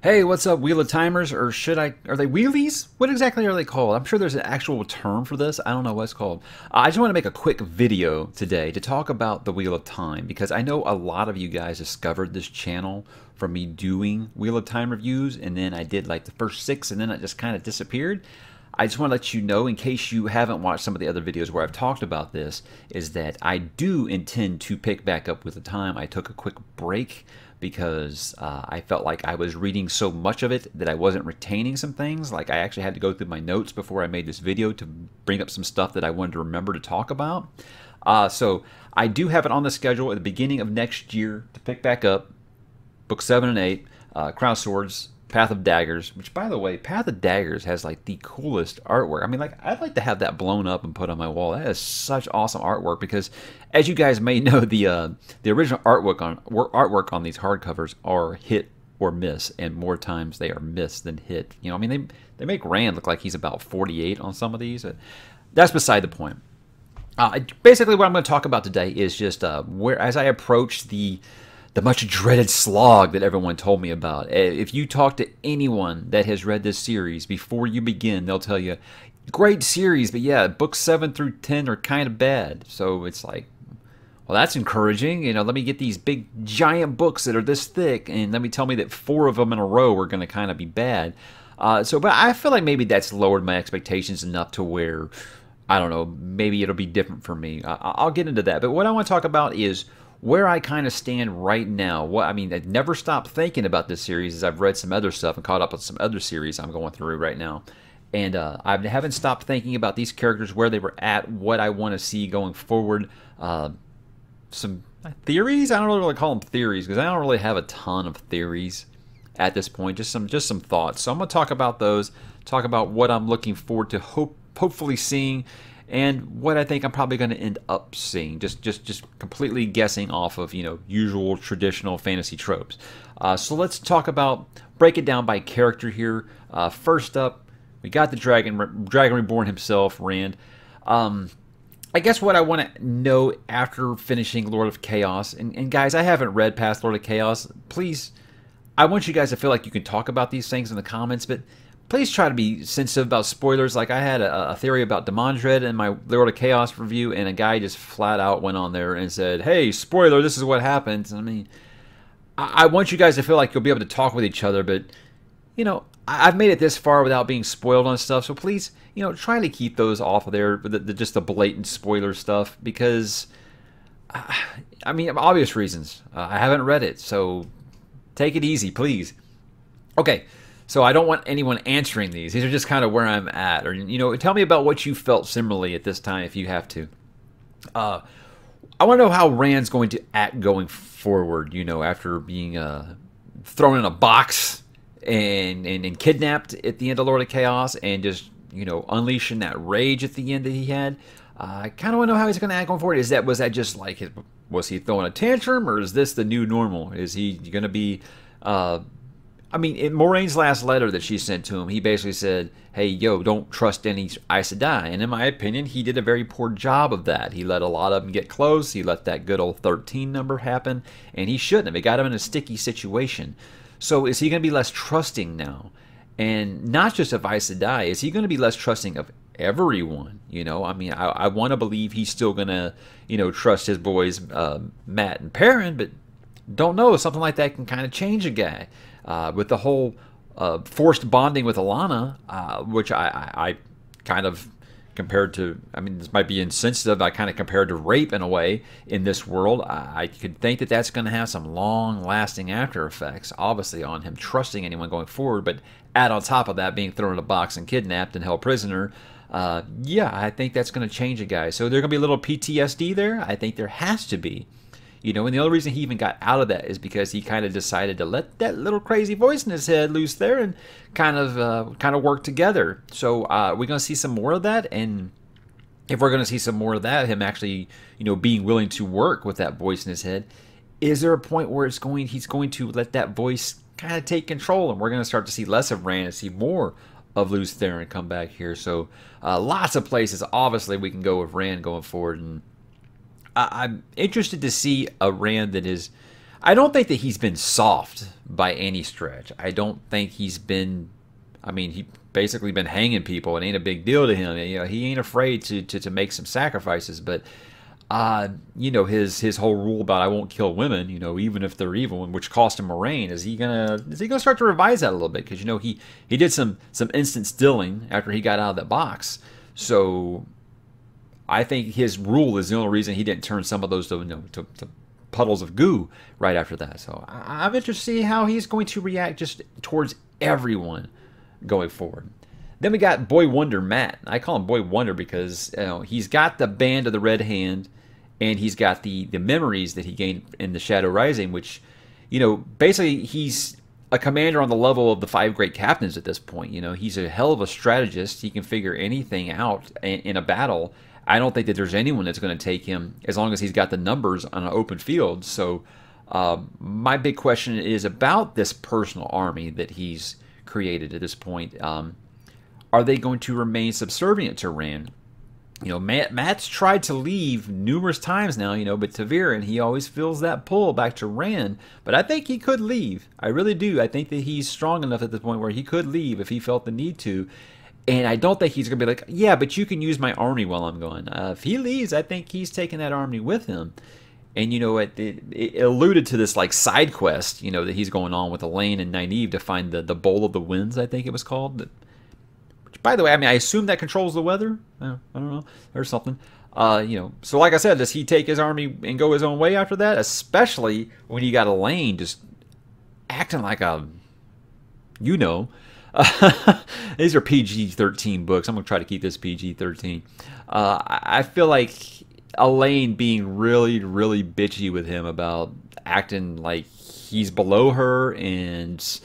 Hey, what's up, Wheel of Timers? Or are they wheelies? What exactly are they called? I'm sure there's an actual term for this. I don't know what it's called. I just want to make a quick video today to talk about the Wheel of Time because I know a lot of you guys discovered this channel from me doing Wheel of Time reviews, and then I did like the first 6 and then it just kind of disappeared. I just want to let you know, in case you haven't watched some of the other videos where I've talked about this, is that I do intend to pick back up with the time. I took a quick break because I felt like I was reading so much of it that I wasn't retaining some things. Like I actually had to go through my notes before I made this video to bring up some stuff that I wanted to remember to talk about. So I do have it on the schedule at the beginning of next year to pick back up Book 7 and 8, Crown of Swords, Path of Daggers, which, by the way, Path of Daggers has like the coolest artwork. I mean, like, I'd like to have that blown up and put on my wall. That is such awesome artwork because, as you guys may know, the original artwork on these hardcovers are hit or miss, and more times they are miss than hit. You know, I mean, they make Rand look like he's about 48 on some of these. That's beside the point. Basically, what I'm going to talk about today is just where, as I approach the much dreaded slog that everyone told me about. If you talk to anyone that has read this series, before you begin, they'll tell you, great series, but yeah, books 7 through 10 are kind of bad. So it's like, well, that's encouraging. You know, let me get these big, giant books that are this thick, and let me tell me that 4 of them in a row are going to kind of be bad. But I feel like maybe that's lowered my expectations enough to where, I don't know, maybe it'll be different for me. I'll get into that. But what I want to talk about is where I kind of stand right now. I mean, I've never stopped thinking about this series as I've read some other stuff and caught up with some other series I'm going through right now. And I haven't stopped thinking about these characters, where they were at, what I want to see going forward. Some theories? I don't really call them theories because I don't really have a ton of theories at this point. Just some thoughts. So I'm going to talk about those, talk about what I'm looking forward to hopefully seeing, and what I think I'm probably going to end up seeing, just completely guessing off of, you know, usual traditional fantasy tropes. So let's break it down by character here. First up, we got the Dragon Reborn himself, Rand. I guess what I want to know after finishing Lord of Chaos, and guys, I haven't read past Lord of Chaos. Please, I want you guys to feel like you can talk about these things in the comments, but please try to be sensitive about spoilers. Like I had a theory about Demandred in my Lord of Chaos review, and a guy just flat out went on there and said, hey, spoiler, this is what happens. I mean, I want you guys to feel like you'll be able to talk with each other, but, you know, I've made it this far without being spoiled on stuff, so please, you know, try to keep those off of there, just the blatant spoiler stuff, because, I mean, obvious reasons. I haven't read it, so take it easy, please. Okay. So I don't want anyone answering these. These are just kind of where I'm at. Or, you know, tell me about what you felt similarly at this time if you have to. I want to know how Rand's going to act going forward, you know, after being thrown in a box and kidnapped at the end of Lord of Chaos, and just, you know, unleashing that rage at the end that he had. I kind of want to know how he's going to act going forward. Was that just like, was he throwing a tantrum, or is this the new normal? Is he going to be... I mean, in Moraine's last letter that she sent to him, he basically said, hey, yo, don't trust any Aes Sedai. And in my opinion, he did a very poor job of that. He let a lot of them get close. He let that good old 13 number happen. And he shouldn't have. It got him in a sticky situation. So is he going to be less trusting now? And not just of Aes Sedai. Is he going to be less trusting of everyone? You know, I mean, I want to believe he's still going to, you know, trust his boys, Matt and Perrin, but don't know. Something like that can kind of change a guy. With the whole forced bonding with Alana, which I kind of compared to, I mean, this might be insensitive, I kind of compared to rape in a way in this world. I could think that that's going to have some long-lasting after effects, obviously, on him trusting anyone going forward, but add on top of that being thrown in a box and kidnapped and held prisoner, yeah, I think that's going to change a guy. So there's going to be a little PTSD there. I think there has to be. You know, and the only reason he even got out of that is because he kind of decided to let that little crazy voice in his head loose there and kind of work together. So we're going to see some more of that, and if we're going to see some more of that, him actually, you know, being willing to work with that voice in his head, is there a point where he's going to let that voice kind of take control, and we're going to start to see less of Rand and see more of Lews Therin come back here? So lots of places, obviously, we can go with Rand going forward, and I'm interested to see a Rand that is... I don't think that he's been soft by any stretch. I don't think he's been. I mean, he basically been hanging people. It ain't a big deal to him. You know, he ain't afraid to make some sacrifices. But you know, his whole rule about I won't kill women, you know, even if they're evil, which cost him Moraine. Is he gonna start to revise that a little bit? Because, you know, he did some instant stilling after he got out of that box. So I think his rule is the only reason he didn't turn some of those to, you know, to puddles of goo right after that. So I'm interested to see how he's going to react just towards everyone going forward. Then we got Boy Wonder Matt. I call him Boy Wonder because, you know, he's got the Band of the Red Hand, and he's got the memories that he gained in the Shadow Rising, which, you know, basically he's a commander on the level of the 5 great captains at this point. You know, he's a hell of a strategist. He can figure anything out in a battle. I don't think that there's anyone that's going to take him as long as he's got the numbers on an open field. So my big question is about this personal army that he's created at this point. Are they going to remain subservient to Rand? You know, Matt's tried to leave numerous times now, you know, but to Vere, and he always feels that pull back to Rand. But I think he could leave. I really do. I think that he's strong enough at this point where he could leave if he felt the need to. And I don't think he's going to be like, yeah, but you can use my army while I'm gone. If he leaves, I think he's taking that army with him. And, you know, it alluded to this, like, side quest, you know, that he's going on with Elaine and Nynaeve to find the Bowl of the Winds, I think it was called. By the way, I mean, I assume that controls the weather. I don't know, or something. You know, so like I said, does he take his army and go his own way after that? Especially when you got Elaine just acting like a, you know, these are PG-13 books. I'm gonna try to keep this PG-13. I feel like Elaine being really, really bitchy with him about acting like he's below her and.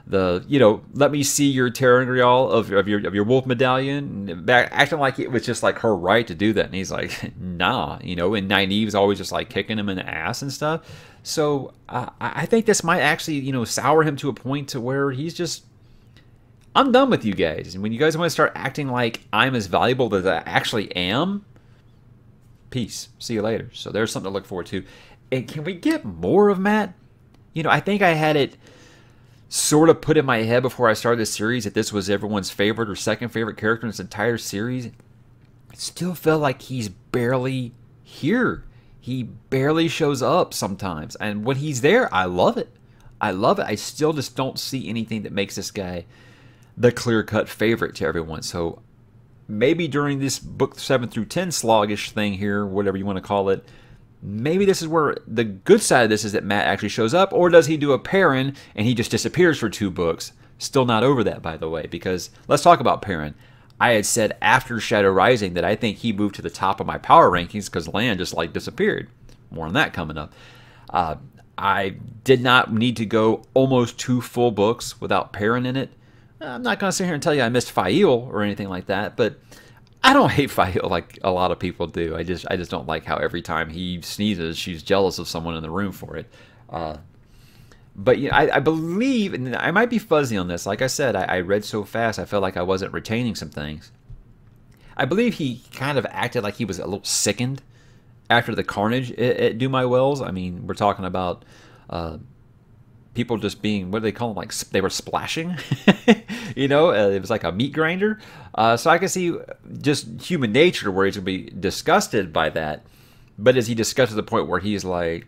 You know, let me see your Terangrial of your wolf medallion, acting like it was just like her right to do that, and he's like, nah, you know. And Nynaeve's always just like kicking him in the ass and stuff. So I think this might actually, you know, sour him to a point to where he's just, I'm done with you guys. And when you guys want to start acting like I'm as valuable as I actually am, peace. See you later. So there's something to look forward to. And can we get more of Matt? You know, I think I had it sort of put in my head before I started this series that this was everyone's favorite or second favorite character in this entire series. It still felt like he's barely here. He barely shows up sometimes. And when he's there, I love it. I love it. I still just don't see anything that makes this guy the clear-cut favorite to everyone. So maybe during this book 7 through 10 sloggish thing here, whatever you want to call it, maybe this is where the good side of this is that Matt actually shows up, or does he do a Perrin and he just disappears for 2 books? Still not over that, by the way, because let's talk about Perrin. I had said after Shadow Rising that I think he moved to the top of my power rankings because Lan just like disappeared. More on that coming up. I did not need to go almost 2 full books without Perrin in it. I'm not going to sit here and tell you I missed Fael or anything like that, but I don't hate Fael like a lot of people do. I just don't like how every time he sneezes, she's jealous of someone in the room for it. But you know, I believe, and I might be fuzzy on this. Like I said, I read so fast, I felt like I wasn't retaining some things. I believe he kind of acted like he was a little sickened after the carnage at Do My Wells. I mean, we're talking about people just being, what do they call them? Like, they were splashing, you know, it was like a meat grinder. So I can see just human nature where he's going to be disgusted by that. But is he disgusted to the point where he's like,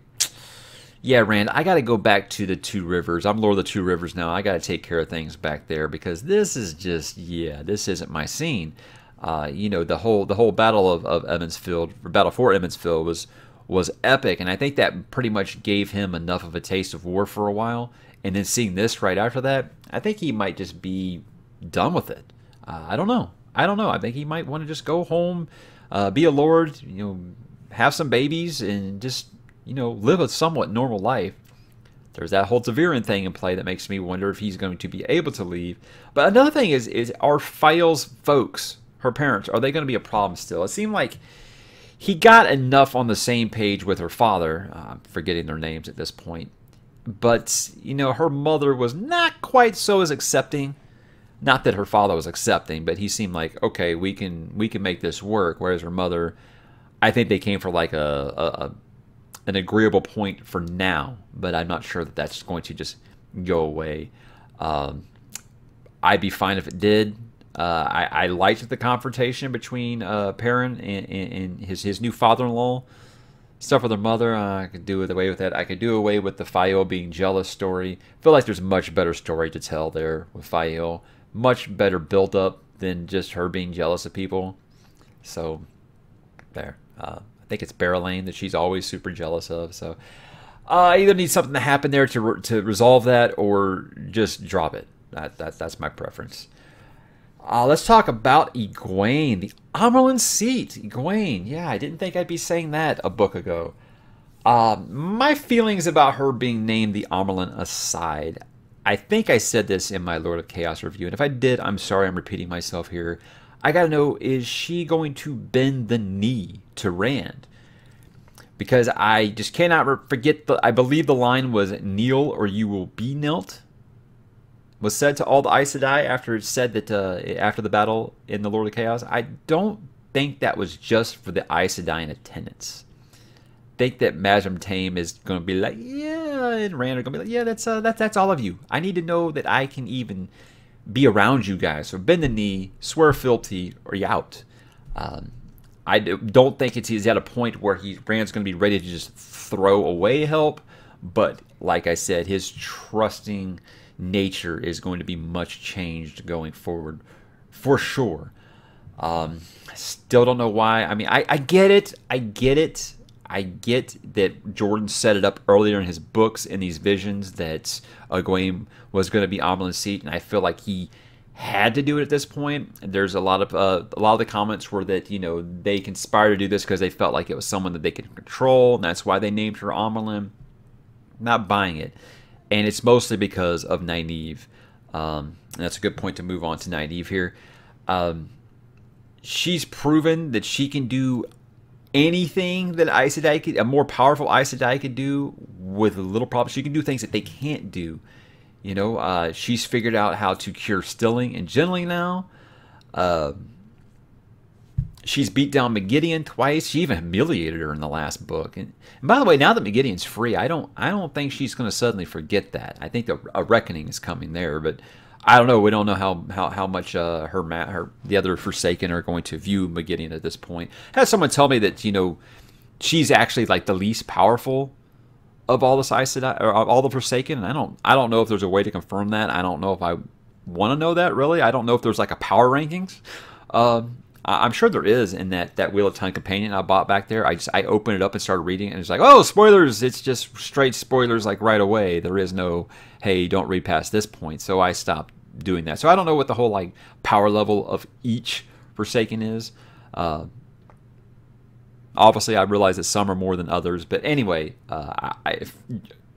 yeah, Rand, I got to go back to the 2 Rivers. I'm Lord of the 2 Rivers now. I got to take care of things back there because this is just, yeah, this isn't my scene. You know, the whole battle of Emmonsfield, or battle for Emmonsfield was epic, and I think that pretty much gave him enough of a taste of war for a while. And then seeing this right after that, I think he might just be done with it. I don't know. I think he might want to just go home, be a lord, you know, have some babies, and just, you know, live a somewhat normal life. There's that whole Taviran thing in play that makes me wonder if he's going to be able to leave. But another thing is are Fael's folks, her parents, are they going to be a problem still? It seemed like he got enough on the same page with her father, forgetting their names at this point. But, you know, her mother was not quite so as accepting. Not that her father was accepting, but he seemed like, okay, we can make this work. Whereas her mother, I think they came for like an agreeable point for now. But I'm not sure that that's going to just go away. I'd be fine if it did. I liked the confrontation between Perrin and his new father-in-law. Stuff with her mother, I could do away with that. I could do away with the Fael being jealous story. I feel like there's a much better story to tell there with Fael. Much better built up than just her being jealous of people. So, there. I think it's Berylane that she's always super jealous of. So, I either need something to happen there to resolve that, or just drop it. That's my preference. Let's talk about Egwene, the Amerlin seat. Egwene, yeah, I didn't think I'd be saying that a book ago. My feelings about her being named the Amerlin aside, I think I said this in my Lord of Chaos review, and if I did, I'm sorry I'm repeating myself here. I gotta know, is she going to bend the knee to Rand? Because I just cannot forget, I believe the line was, kneel or you will be knelt, was said to all the Aes Sedai after it said that after the battle in the Lord of Chaos. I don't think that was just for the Aes Sedai in attendance. I think that Mazrim Taim is going to be like, yeah, and Rand are going to be like, yeah, that's all of you. I need to know that I can even be around you guys. So bend the knee, swear fealty, or you out. I don't think he's at a point where Rand's going to be ready to just throw away help. But like I said, his trusting nature is going to be much changed going forward, for sure. Still don't know why. I mean, I get it. I get that Jordan set it up earlier in his books, in these visions, that Egwene was going to be Amerlin's seat, and I feel like he had to do it at this point. There's a lot of the comments were that, you know, they conspired to do this because they felt like it was someone that they could control, and that's why they named her Amerlin. Not buying it. And it's mostly because of Nynaeve. And that's a good point to move on to Nynaeve here. She's proven that she can do anything that Aes Sedai could, a more powerful Aes Sedai could do with a little problem. She can do things that they can't do. You know, she's figured out how to cure stilling and gentling now. She's beat down Megideon twice. She even humiliated her in the last book. And by the way, now that Megideon's free, I don't think she's going to suddenly forget that. I think a reckoning is coming there, but I don't know. We don't know how much the other Forsaken are going to view Megideon at this point. I had someone tell me that, you know, she's actually like the least powerful of all the Aes Sedai, or all the Forsaken. And I don't know if there's a way to confirm that. I don't know if I want to know that, really. I don't know if there's like a power rankings. I'm sure there is in that Wheel of Time companion I bought back there. I opened it up and started reading it, and it's like, oh, spoilers! It's just straight spoilers, like right away. There is no, hey, don't read past this point. So I stopped doing that. So I don't know what the whole like power level of each Forsaken is. Obviously, I realize that some are more than others, but anyway,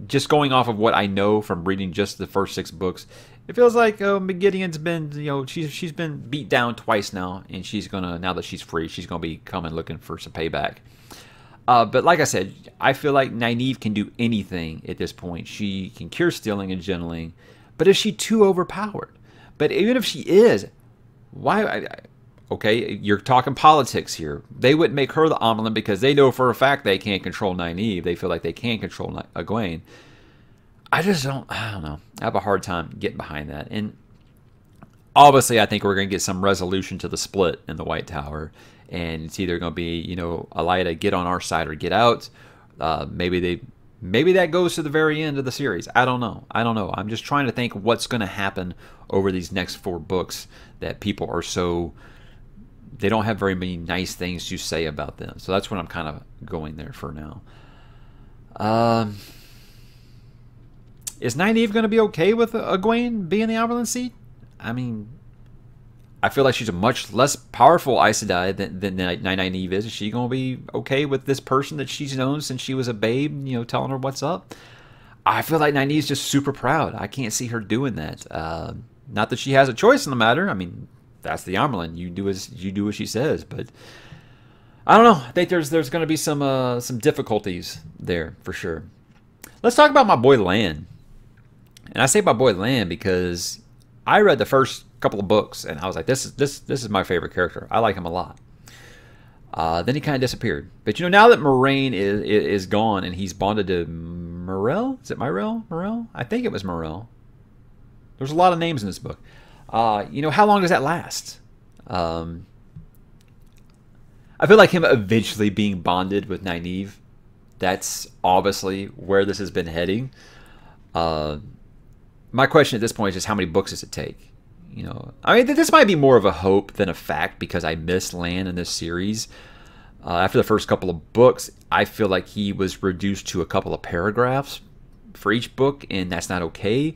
just going off of what I know from reading just the first 6 books, it feels like Megideon's been, you know, she's been beat down twice now, and she's gonna, now that she's free, she's gonna be coming looking for some payback. But like I said, I feel like Nynaeve can do anything at this point. She can cure stilling and gentling, but is she too overpowered? But even if she is, why? Okay, you're talking politics here. They wouldn't make her the Amerlin because they know for a fact they can't control Nynaeve. They feel like they can control Egwene. I don't know. I have a hard time getting behind that. And obviously, I think we're going to get some resolution to the split in the White Tower. And it's either going to be, you know, Elaida, get on our side or get out. Maybe that goes to the very end of the series. I don't know. I'm just trying to think what's going to happen over these next 4 books that people are so... They don't have very many nice things to say about them. So that's what I'm kind of going there for now. Is Nynaeve going to be okay with Egwene being the Amerlin seat? I mean, I feel like she's a much less powerful Aes Sedai than Nynaeve is. Is she going to be okay with this person that she's known since she was a babe, you know, telling her what's up? I feel like Nynaeve's just super proud. I can't see her doing that. Not that she has a choice in the matter. I mean, that's the Amerlin. You do as she says. But I don't know. I think there's going to be some difficulties there for sure. Let's talk about my boy Lan. And I say my boy Lan because I read the first couple of books and I was like, this is my favorite character. I like him a lot. Then he kind of disappeared. But you know, now that Moraine is gone and he's bonded to Morel? Is it Myrell? Morel? I think it was Morel. There's a lot of names in this book. You know, how long does that last? I feel like him eventually being bonded with Nynaeve, that's obviously where this has been heading. My question at this point is just how many books does it take? You know, I mean, this might be more of a hope than a fact because I miss Lan in this series. After the first couple of books, I feel like he was reduced to a couple of paragraphs for each book, and that's not okay.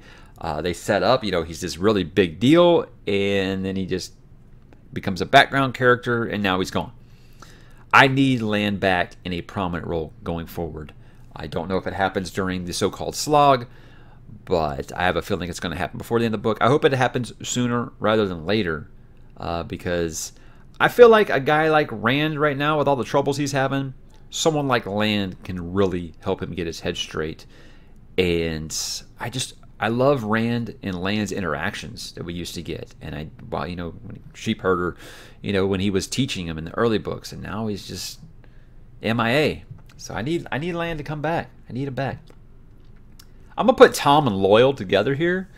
They set up, you know, he's this really big deal, and then he just becomes a background character, and now he's gone. I need Lan back in a prominent role going forward. I don't know if it happens during the so-called slog, but I have a feeling it's going to happen before the end of the book. I hope it happens sooner rather than later, because I feel like a guy like Rand right now, with all the troubles he's having, someone like Lan can really help him get his head straight. And I love Rand and Lan's interactions that we used to get. And well, you know, when Sheepherder, you know, when he was teaching him in the early books, and now he's just MIA. So I need Lan to come back. I need him back. I'm gonna put Tom and Loyal together here,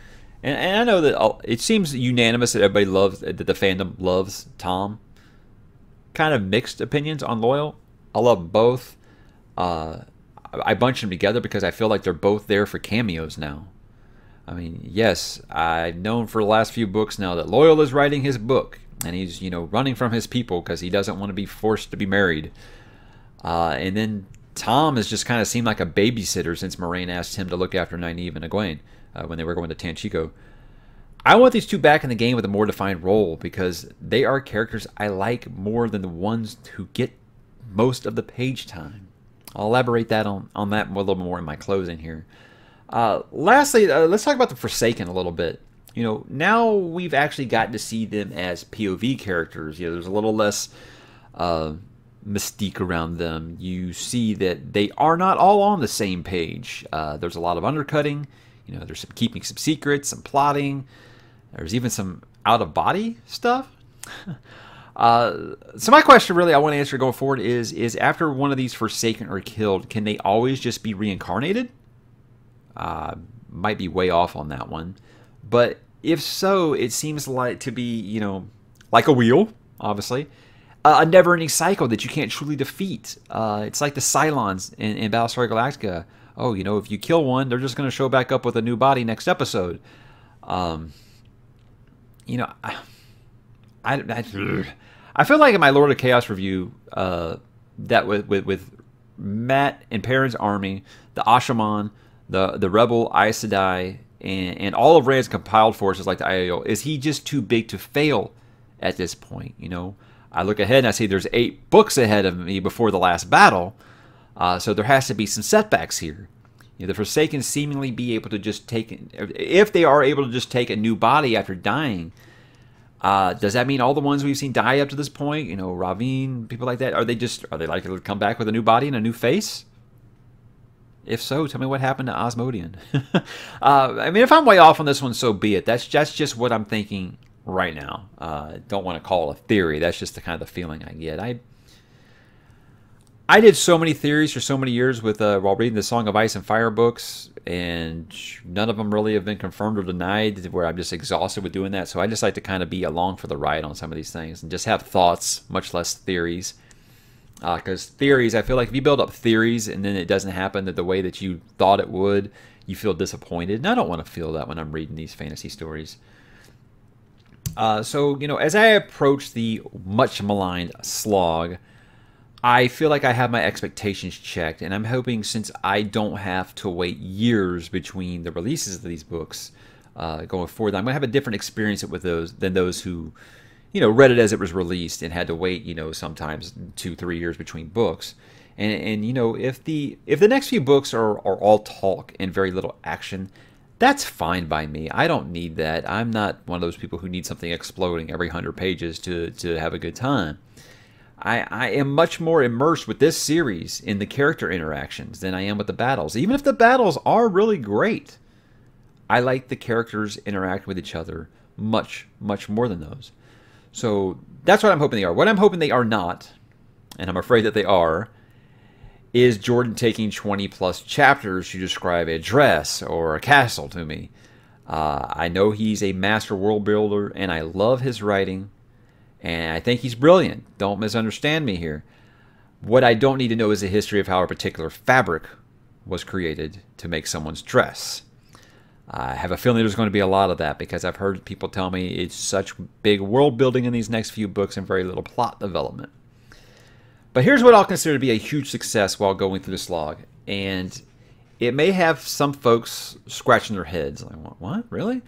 and I know that it seems unanimous that everybody loves, that the fandom loves Tom. Kind of mixed opinions on Loyal. I love both. I bunch them together because I feel like they're both there for cameos now. I mean, yes, I've known for the last few books now that Loyal is writing his book, and he's, you know, running from his people because he doesn't want to be forced to be married. And then Tom has just kind of seemed like a babysitter since Moraine asked him to look after Nynaeve and Egwene when they were going to Tanchico. I want these two back in the game with a more defined role because they are characters I like more than the ones who get most of the page time. I'll elaborate that on that a little more in my closing here. Lastly, let's talk about the Forsaken a little bit. You know, now we've actually gotten to see them as POV characters. You know, there's a little less mystique around them. You see that they are not all on the same page. There's a lot of undercutting. You know, there's some keeping some secrets, some plotting. There's even some out-of-body stuff. So my question really I want to answer going forward is after one of these Forsaken are killed, can they always just be reincarnated? Might be way off on that one. But if so, it seems like to be, you know, like a wheel, obviously. A never-ending cycle that you can't truly defeat. It's like the Cylons in Battlestar Galactica. Oh, you know, if you kill one, they're just going to show back up with a new body next episode. You know, I feel like in my Lord of Chaos review, that with Matt and Perrin's army, the Ashaman, the Rebel Aes Sedai, and all of Rand's compiled forces like the Aiel, is he just too big to fail at this point? You know, I look ahead and I see there's 8 books ahead of me before the last battle, so there has to be some setbacks here. You know, the Forsaken seemingly be able to just take, if they are able to just take a new body after dying, does that mean all the ones we've seen die up to this point, you know, Ravine, people like that, are they likely to come back with a new body and a new face? If so, tell me what happened to Osmodian. I mean, if I'm way off on this one, so be it. That's just what I'm thinking right now. Don't want to call it a theory. That's just the kind of the feeling I get. I did so many theories for so many years with while reading the Song of Ice and Fire books, and none of them really have been confirmed or denied, where I'm just exhausted with doing that. So I just like to kind of be along for the ride on some of these things and just have thoughts, much less theories. Because theories, I feel like if you build up theories and then it doesn't happen the way that you thought it would, you feel disappointed. And I don't want to feel that when I'm reading these fantasy stories. So, you know, as I approach the much maligned Slog, I feel like I have my expectations checked, and I'm hoping, since I don't have to wait years between the releases of these books going forward, I'm going to have a different experience with those than those who, you know, read it as it was released and had to wait, you know, sometimes 2-3 years between books. And you know, if the next few books are all talk and very little action, that's fine by me. I don't need that. I'm not one of those people who need something exploding every 100 pages to have a good time. I am much more immersed with this series in the character interactions than I am with the battles. Even if the battles are really great, I like the characters interacting with each other much, much more than those. So that's what I'm hoping they are. What I'm hoping they are not, and I'm afraid that they are, is Jordan taking 20 plus chapters to describe a dress or a castle to me? I know he's a master world builder, and I love his writing, and I think he's brilliant. Don't misunderstand me here. What I don't need to know is the history of how a particular fabric was created to make someone's dress. I have a feeling there's going to be a lot of that because I've heard people tell me it's such big world building in these next few books and very little plot development. But here's what I'll consider to be a huge success while going through the slog, and it may have some folks scratching their heads like, what? Really?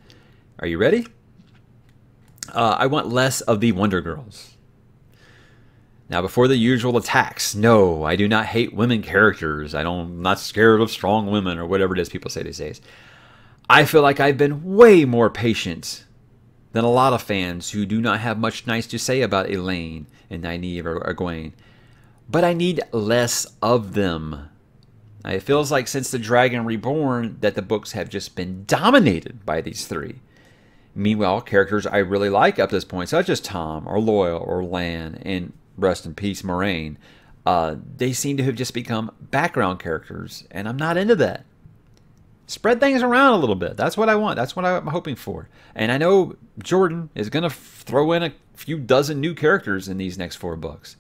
Are you ready? I want less of the Wonder Girls. Now, before the usual attacks, no, I do not hate women characters. I'm not scared of strong women or whatever it is people say these days. I feel like I've been way more patient than a lot of fans who do not have much nice to say about Elaine and Nynaeve or Egwene. But I need less of them. It feels like since the Dragon Reborn that the books have just been dominated by these three. Meanwhile, characters I really like up to this point, such as Tom or Loyal or Lan and rest in peace Moraine, they seem to have just become background characters, and I'm not into that. Spread things around a little bit. That's what I want. That's what I'm hoping for. And I know Jordan is going to throw in a few dozen new characters in these next 4 books.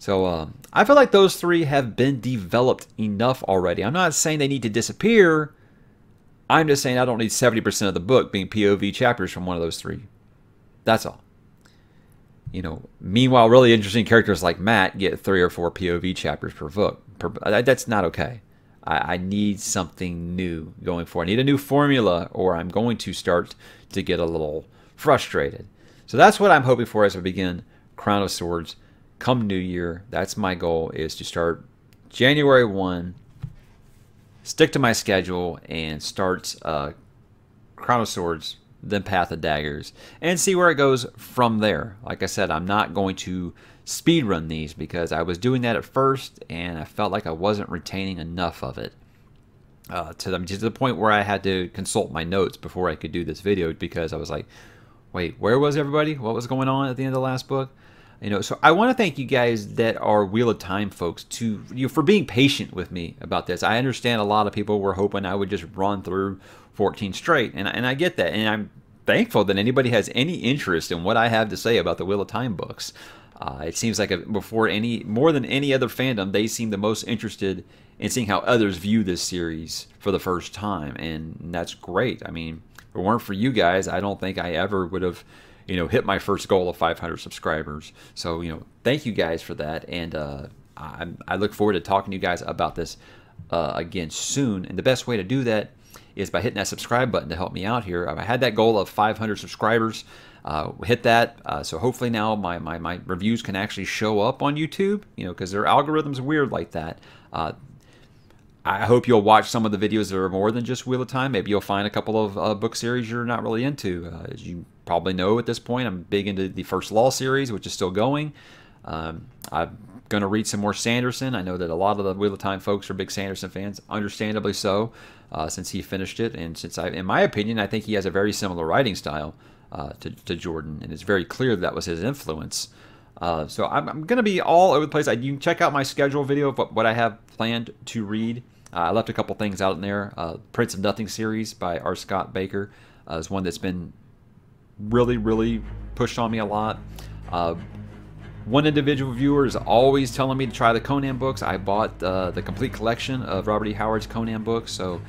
So I feel like those 3 have been developed enough already. I'm not saying they need to disappear. I'm just saying I don't need 70% of the book being POV chapters from one of those 3. That's all. You know, meanwhile, really interesting characters like Matt get 3 or 4 POV chapters per book. That's not okay. I need something new going forward. I need a new formula, or I'm going to start to get a little frustrated. So that's what I'm hoping for as we begin Crown of Swords come New Year. That's my goal, is to start January 1, stick to my schedule, and start Crown of Swords, then Path of Daggers, and see where it goes from there. Like I said, I'm not going to speed run these because I was doing that at first and I felt like I wasn't retaining enough of it to the point where I had to consult my notes before I could do this video, because I was like, wait, where was everybody? What was going on at the end of the last book? You know, so I want to thank you guys that are Wheel of Time folks for being patient with me about this. I understand a lot of people were hoping I would just run through 14 straight, and I get that, and I'm thankful that anybody has any interest in what I have to say about the Wheel of Time books. It seems like more than any other fandom, they seem the most interested in seeing how others view this series for the first time, and that's great. I mean, if it weren't for you guys, I don't think I ever would have, you know, hit my first goal of 500 subscribers. So, you know, thank you guys for that, and I look forward to talking to you guys about this again soon. And the best way to do that is by hitting that subscribe button to help me out here. I had that goal of 500 subscribers. Hit that, so hopefully now my reviews can actually show up on YouTube, you know, because their algorithm's weird like that. I hope you'll watch some of the videos that are more than just Wheel of Time. Maybe you'll find a couple of book series you're not really into. As you probably know at this point, I'm big into the First Law series, which is still going. I'm going to read some more Sanderson. I know that a lot of the Wheel of Time folks are big Sanderson fans, understandably so, since he finished it. And since in my opinion, I think he has a very similar writing style to Jordan, and it's very clear that was his influence. So I'm going to be all over the place. You can check out my schedule video of what I have planned to read. I left a couple things out in there. Prince of Nothing series by R. Scott Baker is one that's been really pushed on me a lot. One individual viewer is always telling me to try the Conan books. I bought the complete collection of Robert E. Howard's Conan books, so